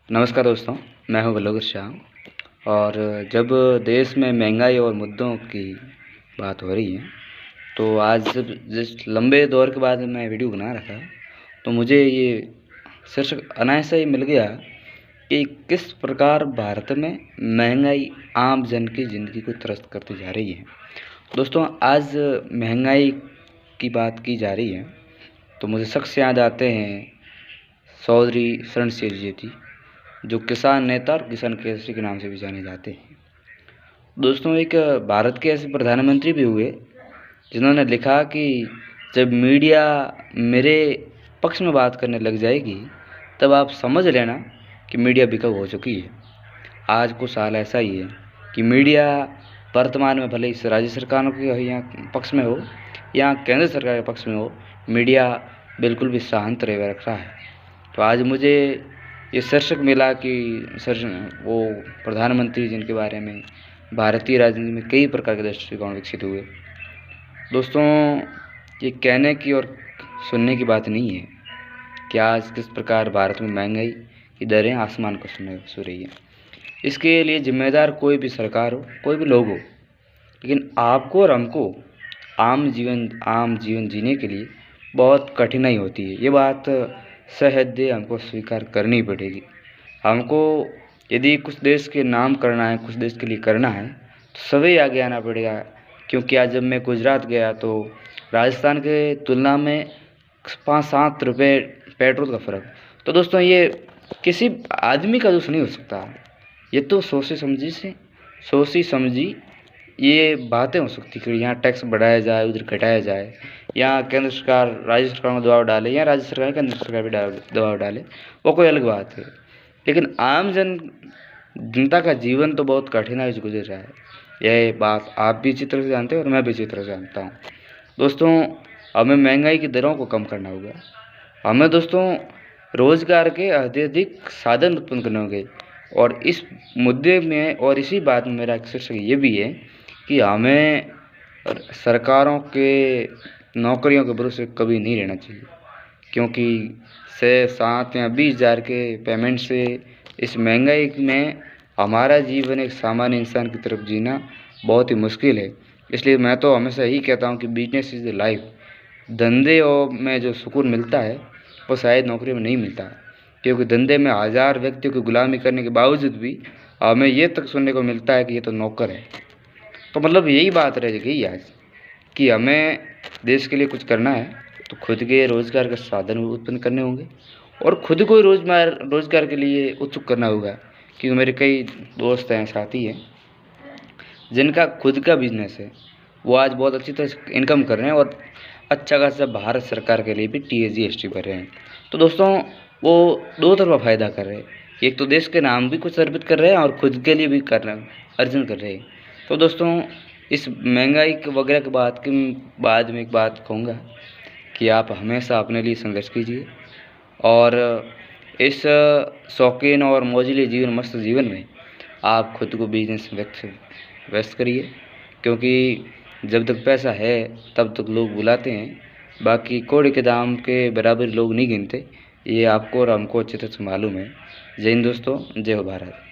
नमस्कार दोस्तों, मैं हूं बलवगर शाह। और जब देश में महंगाई और मुद्दों की बात हो रही है, तो आज जब जिस लंबे दौर के बाद मैं वीडियो बना रहा था, तो मुझे ये शीर्षक अनायासा ही मिल गया कि किस प्रकार भारत में महंगाई आम जन की ज़िंदगी को त्रस्त करती जा रही है। दोस्तों, आज महंगाई की बात की जा रही है, तो मुझे शख्स याद आते हैं चौधरी शरण सिंह जी, जो किसान नेता और किसान केसरी के नाम से भी जाने जाते हैं। दोस्तों, एक भारत के ऐसे प्रधानमंत्री भी हुए जिन्होंने लिखा कि जब मीडिया मेरे पक्ष में बात करने लग जाएगी, तब आप समझ लेना कि मीडिया बिकाऊ हो चुकी है। आज कुछ साल ऐसा ही है कि मीडिया वर्तमान में भले ही राज्य सरकारों के या पक्ष में हो या केंद्र सरकार के पक्ष में हो, मीडिया बिल्कुल भी शांत रह रख रहा है। तो आज मुझे ये शीर्षक मिला कि वो प्रधानमंत्री जिनके बारे में भारतीय राजनीति में कई प्रकार के दृष्टिकोण विकसित हुए। दोस्तों, ये कहने की और सुनने की बात नहीं है कि आज किस प्रकार भारत में महंगाई की दरें आसमान को छू रही है। इसके लिए जिम्मेदार कोई भी सरकार हो, कोई भी लोग हो, लेकिन आपको और हमको आम जीवन जीने के लिए बहुत कठिनाई होती है। ये बात सहृदय हमको स्वीकार करनी पड़ेगी। हमको यदि कुछ देश के नाम करना है, कुछ देश के लिए करना है, तो सभी आगे आना पड़ेगा। क्योंकि आज जब मैं गुजरात गया, तो राजस्थान के तुलना में 5-7 रुपये पेट्रोल का फ़र्क। तो दोस्तों, ये किसी आदमी का दोष नहीं हो सकता। ये तो सोची समझी ये बातें हो सकती कि यहाँ टैक्स बढ़ाया जाए, उधर घटाया जाए, या केंद्र सरकार राज्य सरकार में दबाव डाले, या राज्य सरकार केंद्र सरकार भी दबाव डाले, वो कोई अलग बात है। लेकिन आम जनता का जीवन तो बहुत कठिनाई से गुजर रहा है। यह बात आप भी अच्छी तरह से जानते हैं और मैं भी अच्छी तरह से जानता हूँ। दोस्तों, हमें महंगाई की दरों को कम करना होगा। हमें दोस्तों रोजगार के अत्यधिक साधन उत्पन्न करने होंगे। और इस मुद्दे में और इसी बात में मेरा शीर्षक ये भी है कि हमें सरकारों के नौकरियों के भरोसे कभी नहीं रहना चाहिए। क्योंकि 6, 7 या 20 हज़ार के पेमेंट से इस महंगाई में हमारा जीवन एक सामान्य इंसान की तरफ जीना बहुत ही मुश्किल है। इसलिए मैं तो हमेशा यही कहता हूँ कि बिजनेस इज़ द लाइफ। धंधे और में जो सुकून मिलता है, वो शायद नौकरी में नहीं मिलता। क्योंकि धंधे में 1000 व्यक्तियों की गुलामी करने के बावजूद भी हमें ये तक सुनने को मिलता है कि ये तो नौकर है। तो मतलब यही बात रह गई आज कि हमें देश के लिए कुछ करना है, तो खुद के रोज़गार के साधन उत्पन्न करने होंगे और खुद को रोज़गार के लिए उत्सुक करना होगा। क्योंकि मेरे कई दोस्त हैं, साथी हैं, जिनका खुद का बिजनेस है, वो आज बहुत अच्छी तरह से इनकम कर रहे हैं और अच्छा खासा भारत सरकार के लिए भी GST भर रहे हैं। तो दोस्तों, वो दो तरफा फ़ायदा कर रहे हैं। एक तो देश के नाम भी कुछ अर्पित कर रहे हैं और खुद के लिए भी अर्जन कर रहे हैं। तो दोस्तों, इस महंगाई वगैरह के बाद में एक बात कहूँगा कि आप हमेशा अपने लिए संघर्ष कीजिए और इस शौकीन और मौजिले मस्त जीवन में आप खुद को बिजनेस में व्यस्त करिए। क्योंकि जब तक पैसा है तब तक लोग बुलाते हैं, बाकी कौड़ी के दाम के बराबर लोग नहीं गिनते। ये आपको और हमको अच्छी तरह से मालूम है। जय हिंद दोस्तों, जय हो भारत।